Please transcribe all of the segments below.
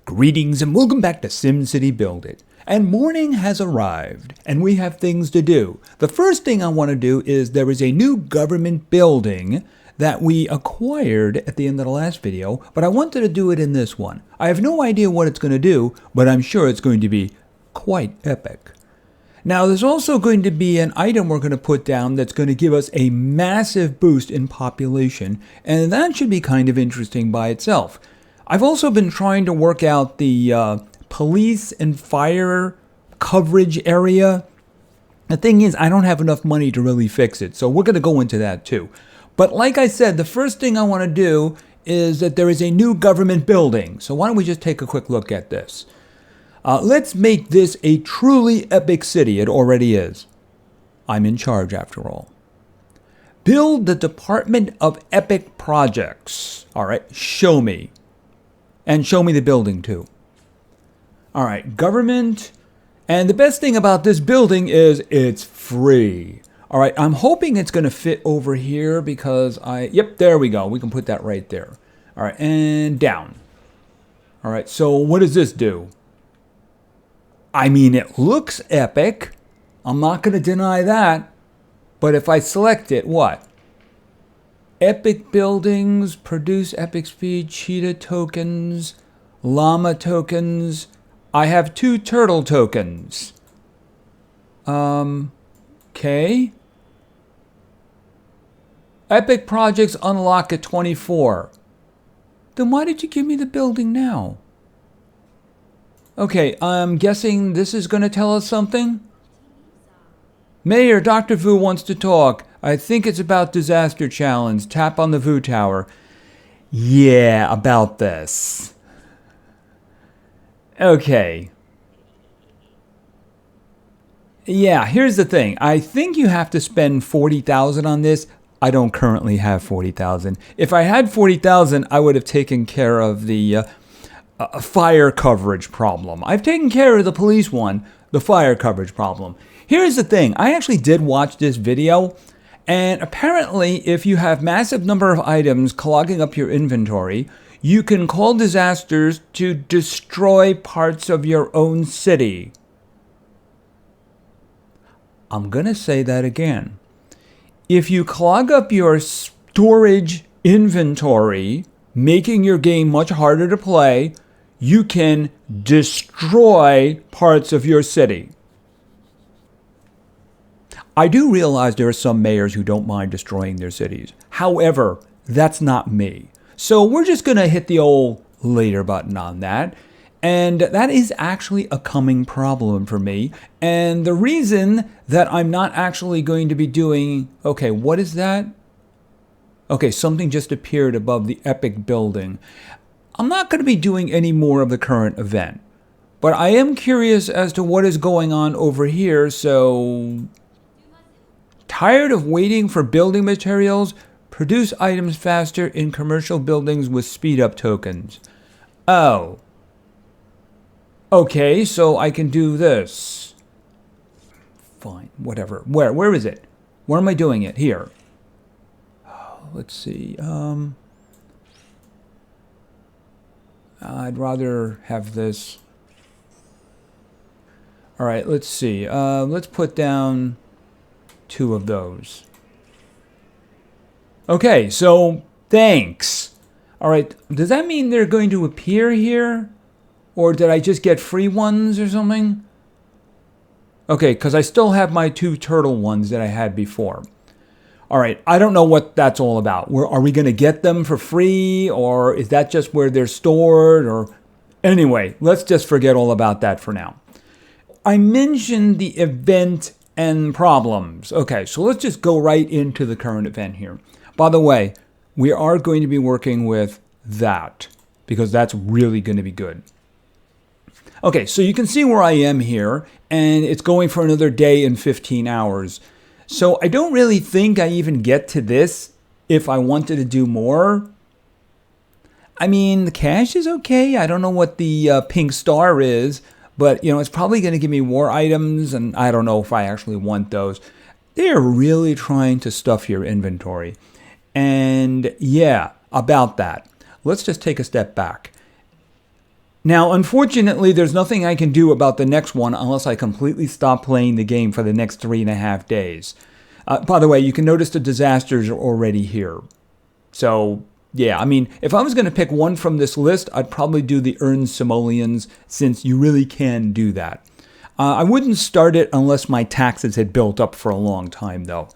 Greetings and welcome back to SimCity BuildIt. And morning has arrived, and we have things to do. The first thing I want to do is there is a new government building that we acquired at the end of the last video, but I wanted to do it in this one. I have no idea what it's going to do, but I'm sure it's going to be quite epic. Now, there's also going to be an item we're going to put down that's going to give us a massive boost in population, and that should be kind of interesting by itself. I've also been trying to work out the police and fire coverage area. The thing is, I don't have enough money to really fix it, so we're going to go into that too. But like I said, the first thing I want to do is that there is a new government building. So why don't we just take a quick look at this? Let's make this a truly epic city. It already is. I'm in charge after all. Build the Department of Epic Projects. All right, show me. And show me the building too. All right, government. And the best thing about this building is it's free. All right, I'm hoping it's going to fit over here because yep, there we go. We can put that right there. All right, and down. All right, so what does this do? I mean, it looks epic. I'm not going to deny that. But if I select it, what? Epic buildings, produce epic speed, cheetah tokens, llama tokens. I have 2 turtle tokens. Okay. Epic projects unlock at 24. Then why did you give me the building now? Okay, I'm guessing this is going to tell us something. Mayor, Dr. Vu wants to talk. I think it's about disaster challenge. Tap on the Vu Tower. Yeah, about this. Okay. Yeah, here's the thing. I think you have to spend 40,000 on this. I don't currently have 40,000. If I had 40,000, I would have taken care of the fire coverage problem. I've taken care of the police one, the fire coverage problem. Here's the thing. I actually did watch this video, and apparently if you have massive number of items clogging up your inventory, you can call disasters to destroy parts of your own city. I'm going to say that again. If you clog up your storage inventory, making your game much harder to play, you can destroy parts of your city. I do realize there are some mayors who don't mind destroying their cities. However, that's not me. So we're just going to hit the old later button on that. And that is actually a coming problem for me. And the reason that I'm not actually going to be doing... Okay, what is that? Okay, something just appeared above the epic building. I'm not going to be doing any more of the current event. But I am curious as to what is going on over here, so... Tired of waiting for building materials? Produce items faster in commercial buildings with speed up tokens. Oh. Okay, so I can do this. Fine, whatever. Where is it? Where am I doing it? Here. Let's see. I'd rather have this. All right, let's see. Let's put down 2 of those. Okay, so thanks. All right, does that mean they're going to appear here? Or did I just get free ones or something? Okay, because I still have my 2 turtle ones that I had before. All right, I don't know what that's all about. Are we going to get them for free? Or is that just where they're stored? Or anyway, let's just forget all about that for now. I mentioned the event and problems. Okay, so let's just go right into the current event here. By the way, we are going to be working with that because that's really going to be good. Okay, so you can see where I am here, and it's going for another day and 15 hours. So I don't really think I even get to this if I wanted to do more. I mean, the cash is okay. I don't know what the pink star is, but you know, it's probably going to give me war items, and I don't know if I actually want those. They're really trying to stuff your inventory. And yeah, about that. Let's just take a step back. Now, unfortunately, there's nothing I can do about the next one unless I completely stop playing the game for the next 3.5 days. By the way, you can notice the disasters are already here. So, yeah, I mean, if I was going to pick one from this list, I'd probably do the earned simoleons, since you really can do that. I wouldn't start it unless my taxes had built up for a long time, though.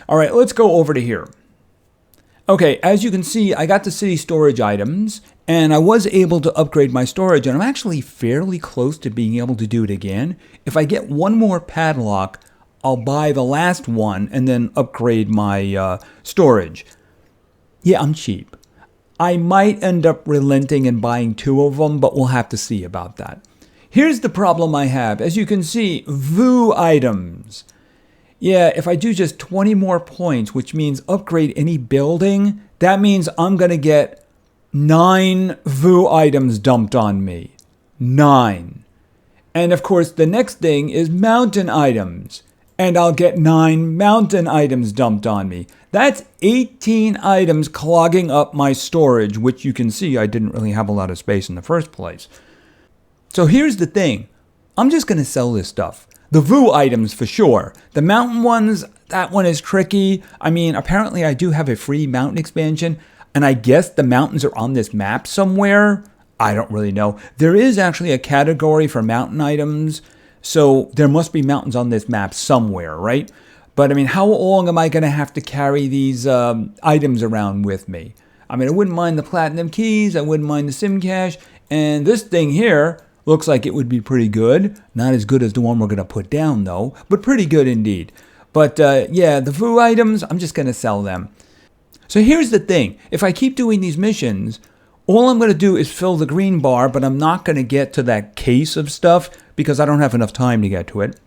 All right, let's go over to here. Okay, as you can see, I got the city storage items, and I was able to upgrade my storage, and I'm actually fairly close to being able to do it again. If I get one more padlock, I'll buy the last one and then upgrade my storage. Yeah, I'm cheap. I might end up relenting and buying 2 of them, but we'll have to see about that. Here's the problem I have. As you can see, VOO items. Yeah, if I do just 20 more points, which means upgrade any building, that means I'm going to get 9 VOO items dumped on me. 9. And of course, the next thing is mountain items. And I'll get 9 mountain items dumped on me. That's 18 items clogging up my storage, which you can see I didn't really have a lot of space in the first place. So here's the thing. I'm just going to sell this stuff. The VOO items for sure. The mountain ones, that one is tricky. I mean, apparently I do have a free mountain expansion, and I guess the mountains are on this map somewhere. I don't really know. There is actually a category for mountain items, so there must be mountains on this map somewhere, right? But I mean, how long am I going to have to carry these items around with me? I mean, I wouldn't mind the platinum keys. I wouldn't mind the sim cash. And this thing here looks like it would be pretty good. Not as good as the one we're going to put down, though, but pretty good indeed. But yeah, the VOO items, I'm just going to sell them. So here's the thing. If I keep doing these missions, all I'm going to do is fill the green bar, but I'm not going to get to that case of stuff because I don't have enough time to get to it.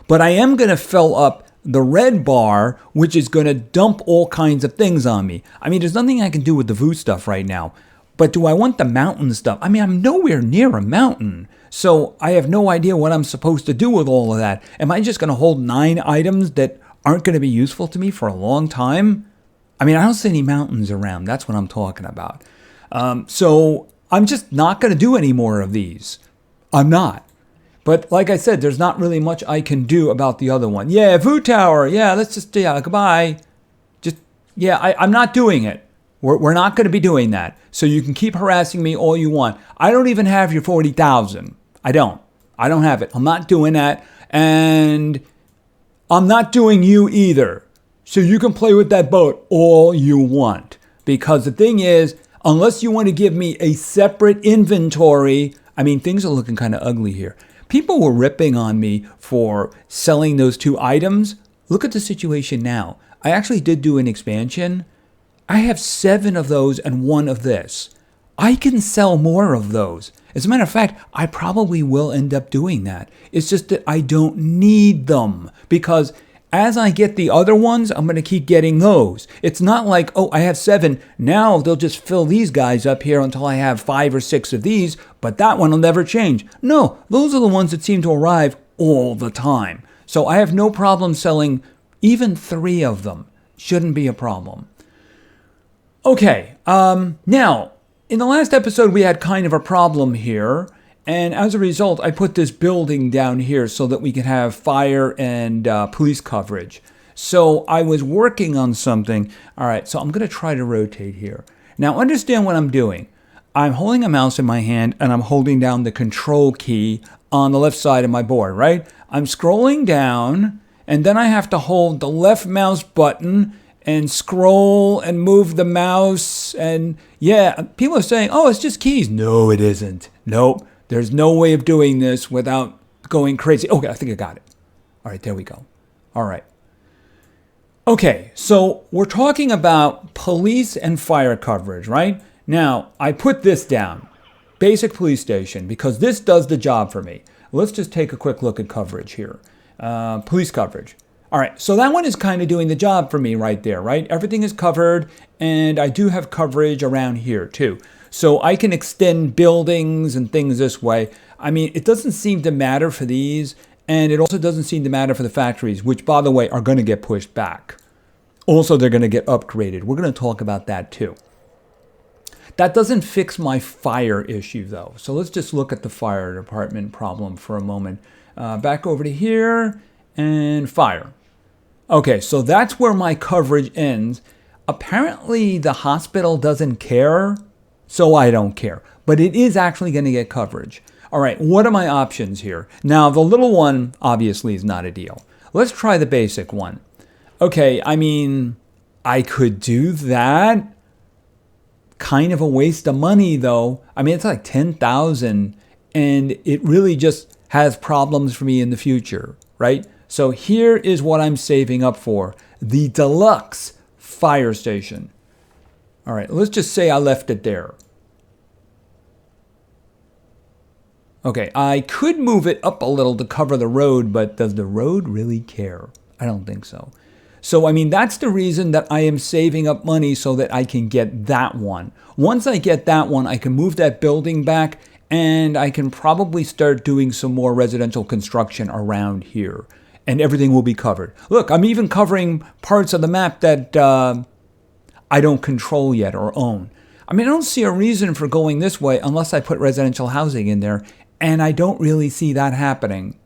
But I am going to fill up the red bar, which is going to dump all kinds of things on me. I mean, there's nothing I can do with the VOO stuff right now. But do I want the mountain stuff? I mean, I'm nowhere near a mountain. So I have no idea what I'm supposed to do with all of that. Am I just going to hold 9 items that aren't going to be useful to me for a long time? I mean, I don't see any mountains around. That's what I'm talking about. So I'm just not going to do any more of these. I'm not. But like I said, there's not really much I can do about the other one. Yeah, VOO Tower. Yeah, let's just, yeah, goodbye. Just, yeah, I'm not doing it. We're not going to be doing that. So you can keep harassing me all you want. I don't even have your 40,000. I don't have it. I'm not doing that. And I'm not doing you either. So you can play with that boat all you want. Because the thing is, unless you want to give me a separate inventory, I mean, things are looking kind of ugly here. People were ripping on me for selling those 2 items. Look at the situation now. I actually did do an expansion. I have 7 of those and 1 of this. I can sell more of those. As a matter of fact, I probably will end up doing that. It's just that I don't need them because as I get the other ones, I'm going to keep getting those. It's not like, oh, I have 7. Now they'll just fill these guys up here until I have 5 or 6 of these, but that one will never change. No, those are the ones that seem to arrive all the time. So I have no problem selling even 3 of them. Shouldn't be a problem. Okay, now, in the last episode, we had kind of a problem here. And as a result, I put this building down here so that we can have fire and police coverage. So I was working on something. All right, so I'm going to try to rotate here. Now, understand what I'm doing. I'm holding a mouse in my hand, and I'm holding down the control key on the left side of my board, right? I'm scrolling down, and then I have to hold the left mouse button and scroll and move the mouse. And yeah, people are saying, oh, it's just keys. No, it isn't. Nope. There's no way of doing this without going crazy. Okay, I think I got it. All right, there we go. All right. Okay, so we're talking about police and fire coverage, right? Now, I put this down, basic police station, because this does the job for me. Let's just take a quick look at coverage here. Police coverage. All right, so that one is kind of doing the job for me right there, right? Everything is covered, and I do have coverage around here too. So I can extend buildings and things this way. I mean, it doesn't seem to matter for these, and it also doesn't seem to matter for the factories, which, by the way, are going to get pushed back. Also, they're going to get upgraded. We're going to talk about that too. That doesn't fix my fire issue though. So let's just look at the fire department problem for a moment. Back over to here and fire. Okay, so that's where my coverage ends. Apparently the hospital doesn't care, so I don't care. But it is actually going to get coverage. All right, what are my options here? Now, the little one obviously is not a deal. Let's try the basic one. Okay, I mean, I could do that. Kind of a waste of money though. I mean, it's like 10,000 and it really just has problems for me in the future, right? So here is what I'm saving up for. The deluxe fire station. All right, let's just say I left it there. Okay, I could move it up a little to cover the road, but does the road really care? I don't think so. So, I mean, that's the reason that I am saving up money so that I can get that one. Once I get that one, I can move that building back and I can probably start doing some more residential construction around here. And everything will be covered. Look, I'm even covering parts of the map that I don't control yet or own. I mean, I don't see a reason for going this way unless I put residential housing in there. And I don't really see that happening.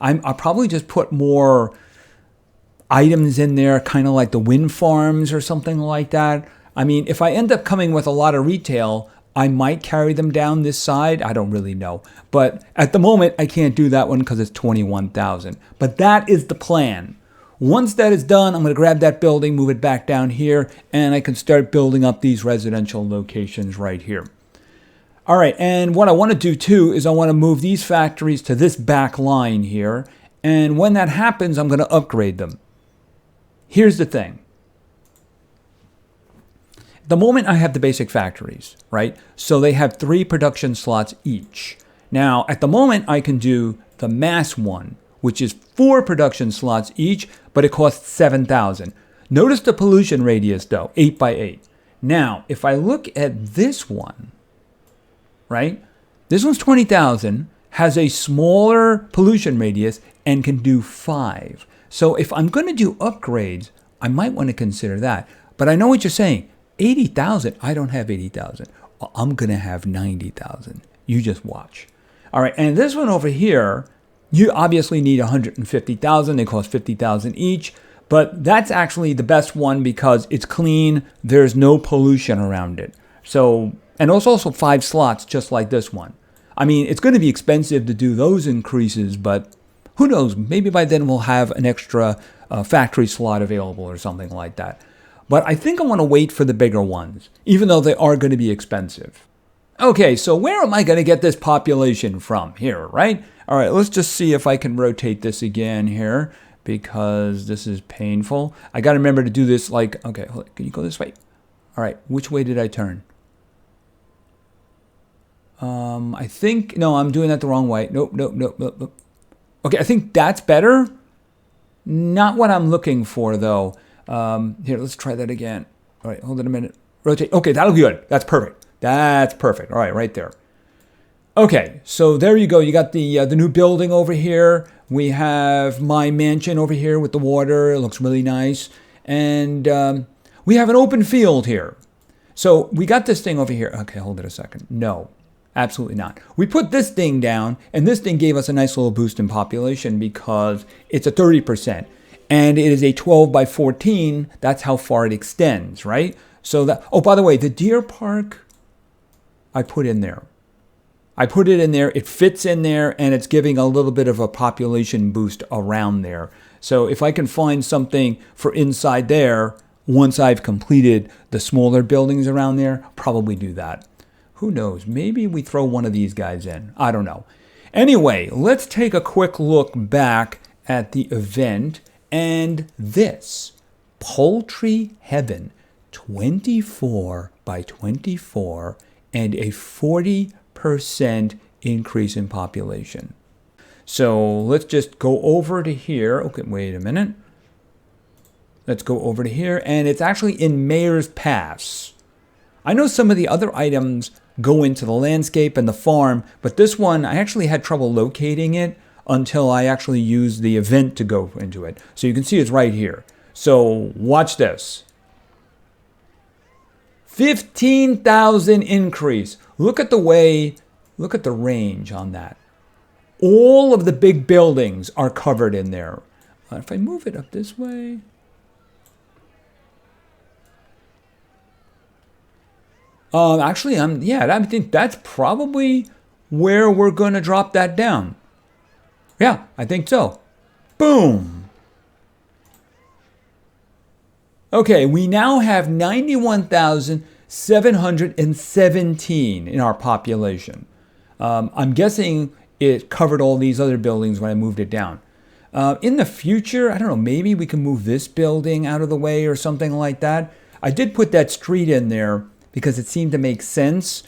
I'll probably just put more items in there, kind of like the wind farms or something like that. I mean, if I end up coming with a lot of retail, I might carry them down this side. I don't really know. But at the moment, I can't do that one because it's 21,000. But that is the plan. Once that is done, I'm going to grab that building, move it back down here, and I can start building up these residential locations right here. All right, and what I want to do too is I want to move these factories to this back line here. And when that happens, I'm going to upgrade them. Here's the thing. At the moment, I have the basic factories, right? So they have 3 production slots each. Now, at the moment, I can do the mass one, which is 4 production slots each, but it costs 7,000. Notice the pollution radius, though, 8 by 8. Now, if I look at this one, right? This one's 20,000, has a smaller pollution radius, and can do 5. So if I'm going to do upgrades, I might want to consider that. But I know what you're saying. 80,000. I don't have 80,000. I'm going to have 90,000. You just watch. All right. And this one over here, you obviously need 150,000. They cost 50,000 each. But that's actually the best one because it's clean. There's no pollution around it. So, and it's also 5 slots just like this one. I mean, it's going to be expensive to do those increases, but who knows? Maybe by then we'll have an extra factory slot available or something like that. But I think I want to wait for the bigger ones, even though they are going to be expensive. Okay, so where am I going to get this population from? Here, right? All right, let's just see if I can rotate this again here because this is painful. I got to remember to do this like, okay, can you go this way? All right, which way did I turn? I think, no, I'm doing that the wrong way. Nope. Okay, I think that's better. Not what I'm looking for, though. Here, let's try that again. All right, hold it a minute. Rotate. Okay, that'll be good. That's perfect. That's perfect. All right, right there. Okay, so there you go. You got the new building over here. We have my mansion over here with the water. It looks really nice. And we have an open field here. So we got this thing over here. Okay, hold it a second. No. Absolutely not. We put this thing down, and this thing gave us a nice little boost in population because it's a 30%. And it is a 12 by 14. That's how far it extends, right? So that, oh, by the way, the deer park, I put in there. I put it in there. It fits in there, and it's giving a little bit of a population boost around there. So if I can find something for inside there, once I've completed the smaller buildings around there, I'll probably do that. Who knows? Maybe we throw one of these guys in. I don't know. Anyway, let's take a quick look back at the event and this. Poultry Heaven, 24 by 24 and a 40% increase in population. So let's just go over to here. Okay, wait a minute. Let's go over to here. And it's actually in Mayor's Pass. I know some of the other items go into the landscape and the farm, but this one, I actually had trouble locating it until I actually used the event to go into it. So you can see it's right here. So watch this. 15,000 increase. Look at the range on that. All of the big buildings are covered in there. If I move it up this way. Actually, I think that's probably where we're going to drop that down. Yeah, I think so. Boom. Okay, we now have 91,717 in our population. I'm guessing it covered all these other buildings when I moved it down. In the future, I don't know, maybe we can move this building out of the way or something like that. I did put that street in there because it seemed to make sense.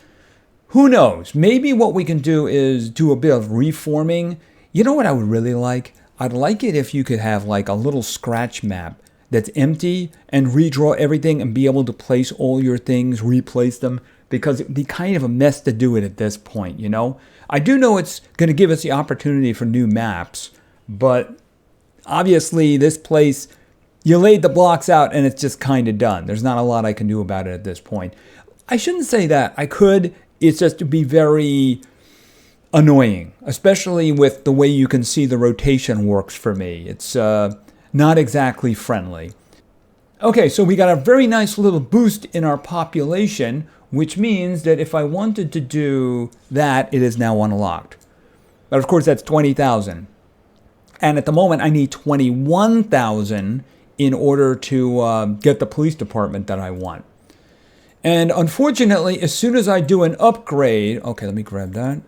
Who knows? Maybe what we can do is do a bit of reforming. You know what I would really like? I'd like it if you could have like a little scratch map that's empty and redraw everything and be able to place all your things, replace them, because it'd be kind of a mess to do it at this point, you know? I do know it's going to give us the opportunity for new maps, but obviously this place, you laid the blocks out and it's just kind of done. There's not a lot I can do about it at this point. I shouldn't say that. I could. It's just to be very annoying, especially with the way you can see the rotation works for me. It's not exactly friendly. Okay, so we got a very nice little boost in our population, which means that if I wanted to do that, it is now unlocked. But of course, that's 20,000. And at the moment, I need 21,000 in order to get the police department that I want. And unfortunately, as soon as I do an upgrade, okay, let me grab that.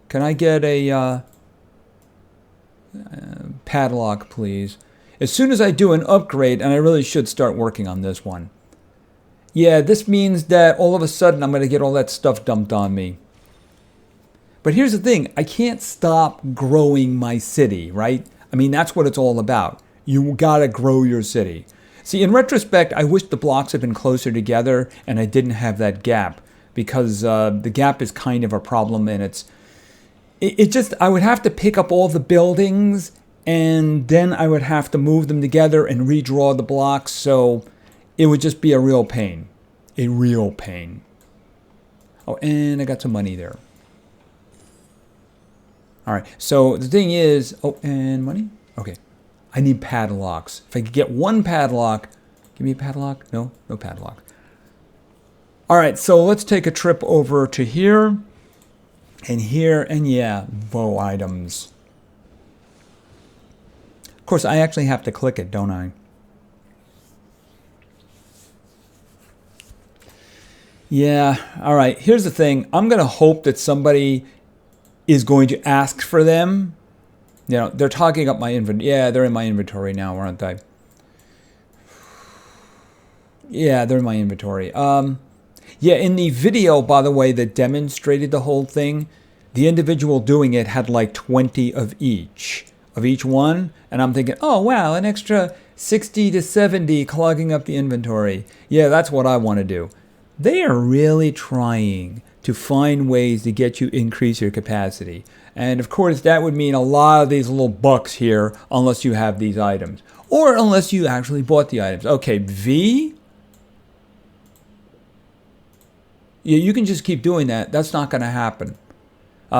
Can I get a padlock, please? As soon as I do an upgrade, and I really should start working on this one. Yeah, this means that all of a sudden I'm going to get all that stuff dumped on me. But here's the thing, I can't stop growing my city, right? I mean, that's what it's all about. You got to grow your city. See, in retrospect, I wish the blocks had been closer together and I didn't have that gap, because the gap is kind of a problem, and it just, I would have to pick up all the buildings and then I would have to move them together and redraw the blocks, so it would just be a real pain. A real pain. Oh, and I got some money there. All right, so the thing is, oh, and money? Okay. I need padlocks. If I could get one padlock, give me a padlock? No padlock. All right, so let's take a trip over to here, and yeah, bow items. Of course, I actually have to click it, don't I? Yeah, all right, here's the thing. I'm going to hope that somebody is going to ask for them. You know, they're talking up my inventory. Yeah, they're in my inventory now, aren't they? Yeah, they're in my inventory. Yeah, in the video, by the way, that demonstrated the whole thing, the individual doing it had like 20 of each one. And I'm thinking, oh, wow, an extra 60 to 70 clogging up the inventory. Yeah, that's what I want to do. They are really trying to find ways to get you increase your capacity. And of course, that would mean a lot of these little bucks here unless you have these items. Or unless you actually bought the items. Okay, V. Yeah, you can just keep doing that. That's not going to happen.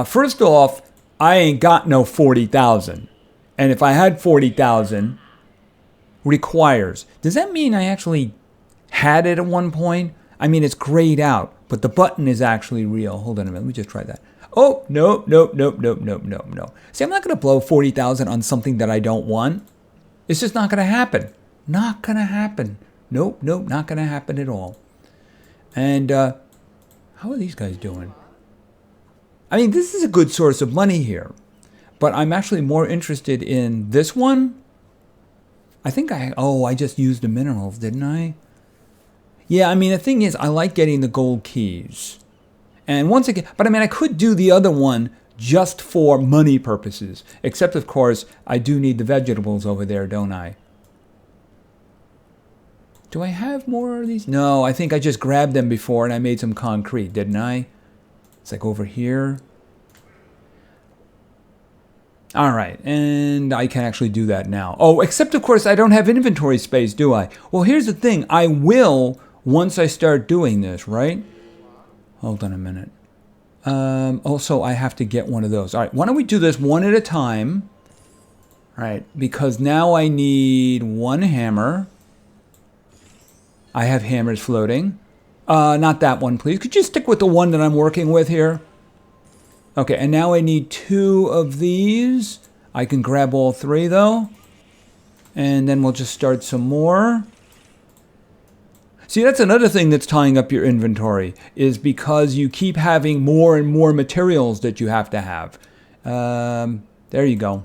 First off, I ain't got no 40,000. And if I had 40,000, requires. Does that mean I actually had it at one point? I mean, it's grayed out, but the button is actually real. Hold on a minute. Let me just try that. Oh, nope. See, I'm not going to blow 40,000 on something that I don't want. It's just not going to happen. Not going to happen. Nope, not going to happen at all. And how are these guys doing? I mean, this is a good source of money here. But I'm actually more interested in this one. I think I just used the minerals, didn't I? Yeah, I mean, the thing is, I like getting the gold keys. And once again, but I mean, I could do the other one just for money purposes. Except, of course, I do need the vegetables over there, don't I? Do I have more of these? No, I think I just grabbed them before and I made some concrete, didn't I? It's like over here. All right, and I can actually do that now. Oh, except, of course, I don't have inventory space, do I? Well, here's the thing. I will once I start doing this, right? Hold on a minute. Also, I have to get one of those. All right, why don't we do this one at a time? All right, because now I need one hammer. I have hammers floating. Not that one, please. Could you stick with the one that I'm working with here? Okay, and now I need 2 of these. I can grab all 3, though. And then we'll just start some more. See, that's another thing that's tying up your inventory, is because you keep having more and more materials that you have to have. There you go.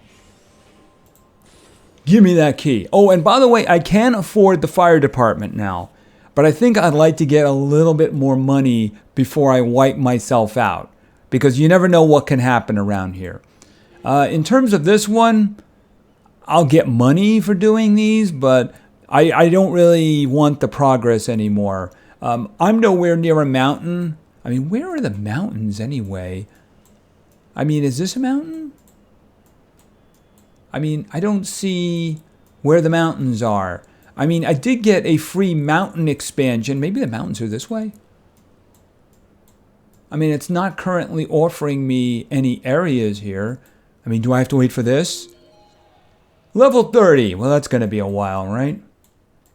Give me that key. Oh, and by the way, I can afford the fire department now. But I think I'd like to get a little bit more money before I wipe myself out. Because you never know what can happen around here. In terms of this one, I'll get money for doing these, but I don't really want the progress anymore. I'm nowhere near a mountain. I mean, where are the mountains anyway? I mean, is this a mountain? I mean, I don't see where the mountains are. I mean, I did get a free mountain expansion. Maybe the mountains are this way? I mean, it's not currently offering me any areas here. I mean, do I have to wait for this? Level 30. Well, that's going to be a while, right?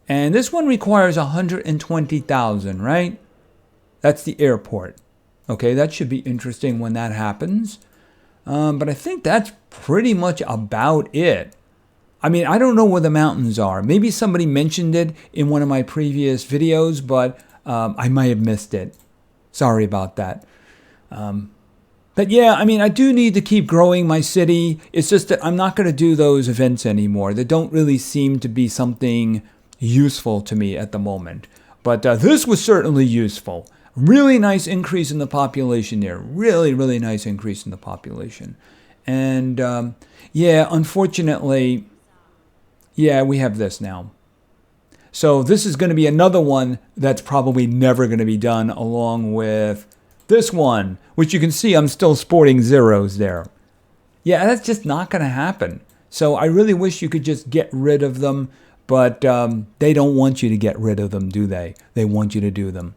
And this one requires 120,000, right? That's the airport. Okay, that should be interesting when that happens. But I think that's pretty much about it. I mean, I don't know where the mountains are. Maybe somebody mentioned it in one of my previous videos, but I might have missed it. Sorry about that. But yeah, I mean, I do need to keep growing my city. It's just that I'm not going to do those events anymore. They don't really seem to be something useful to me at the moment. But this was certainly useful. Really nice increase in the population there. Really, really nice increase in the population. And yeah, unfortunately, yeah, we have this now. So this is going to be another one that's probably never going to be done, along with this one, which you can see I'm still sporting zeros there. Yeah, that's just not going to happen. So I really wish you could just get rid of them, but they don't want you to get rid of them, do they? They want you to do them.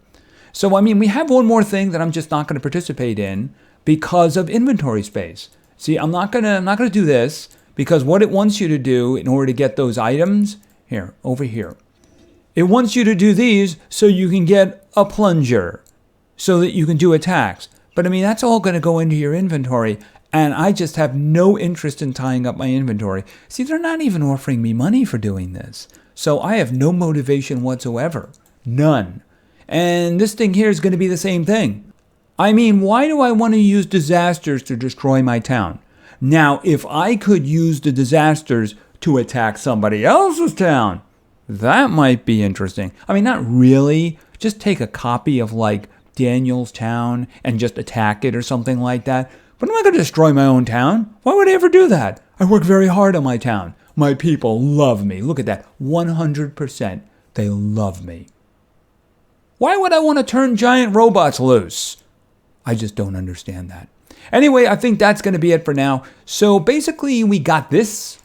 So, I mean, we have one more thing that I'm just not going to participate in because of inventory space. See, I'm not gonna do this because what it wants you to do in order to get those items, here, over here, it wants you to do these so you can get a plunger, so that you can do attacks. But I mean, that's all going to go into your inventory, and I just have no interest in tying up my inventory. See, they're not even offering me money for doing this. So I have no motivation whatsoever. None. And this thing here is going to be the same thing. I mean, why do I want to use disasters to destroy my town? Now, if I could use the disasters to attack somebody else's town, that might be interesting. I mean, not really. Just take a copy of, like, Daniel's town and just attack it or something like that. But I'm not going to destroy my own town. Why would I ever do that? I work very hard on my town. My people love me. Look at that. 100%. They love me. Why would I want to turn giant robots loose? I just don't understand that. Anyway, I think that's going to be it for now. So basically, we got this,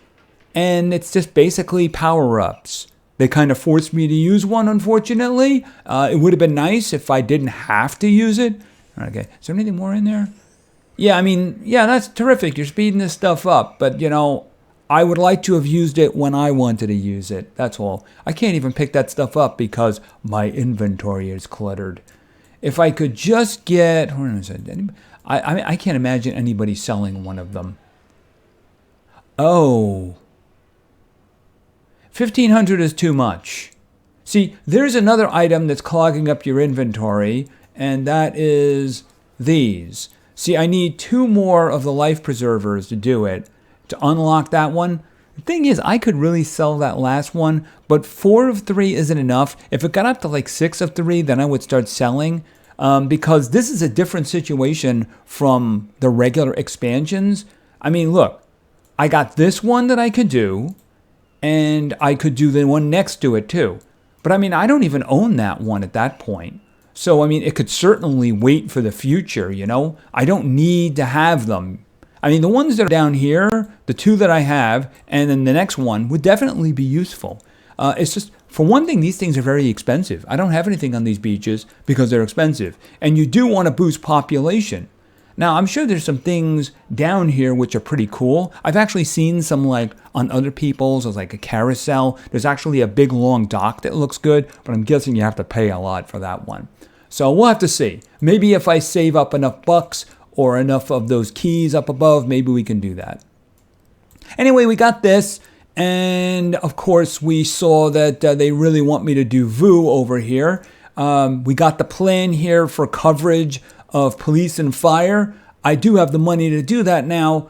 and it's just basically power-ups. They kind of forced me to use one, unfortunately. It would have been nice if I didn't have to use it. Okay, is there anything more in there? Yeah, I mean, yeah, that's terrific. You're speeding this stuff up. But, you know, I would like to have used it when I wanted to use it. That's all. I can't even pick that stuff up because my inventory is cluttered. If I could just get... Where is it? I can't imagine anybody selling one of them. Oh... 1,500 is too much. See, there's another item that's clogging up your inventory, and that is these. See, I need 2 more of the life preservers to do it, to unlock that one. The thing is, I could really sell that last one, but 4 of 3 isn't enough. If it got up to like 6 of 3, then I would start selling, because this is a different situation from the regular expansions. I mean, look, I got this one that I could do, and I could do the one next to it too. But I mean, I don't even own that one at that point. So, I mean, it could certainly wait for the future, you know? I don't need to have them. I mean, the ones that are down here, the 2 that I have, and then the next one would definitely be useful. It's just For one thing, these things are very expensive. I don't have anything on these beaches because they're expensive. And you do want to boost population. Now, I'm sure there's some things down here which are pretty cool. I've actually seen some like on other people's, as like a carousel. There's actually a big long dock that looks good, but I'm guessing you have to pay a lot for that one. So we'll have to see. Maybe if I save up enough bucks or enough of those keys up above, maybe we can do that. Anyway, we got this. And of course, we saw that they really want me to do VU over here. We got the plan here for coverage of police and fire. I do have the money to do that now,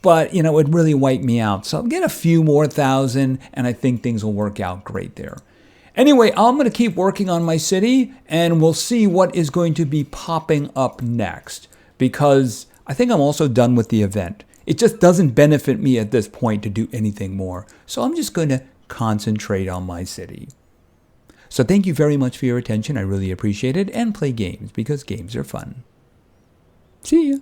but it would really wipe me out. So I'll get a few more thousand, and I think things will work out great there. Anyway, I'm going to keep working on my city, and we'll see what is going to be popping up next, because I think I'm also done with the event. It just doesn't benefit me at this point to do anything more. So I'm just going to concentrate on my city. So thank you very much for your attention. I really appreciate it. And play games because games are fun. See ya.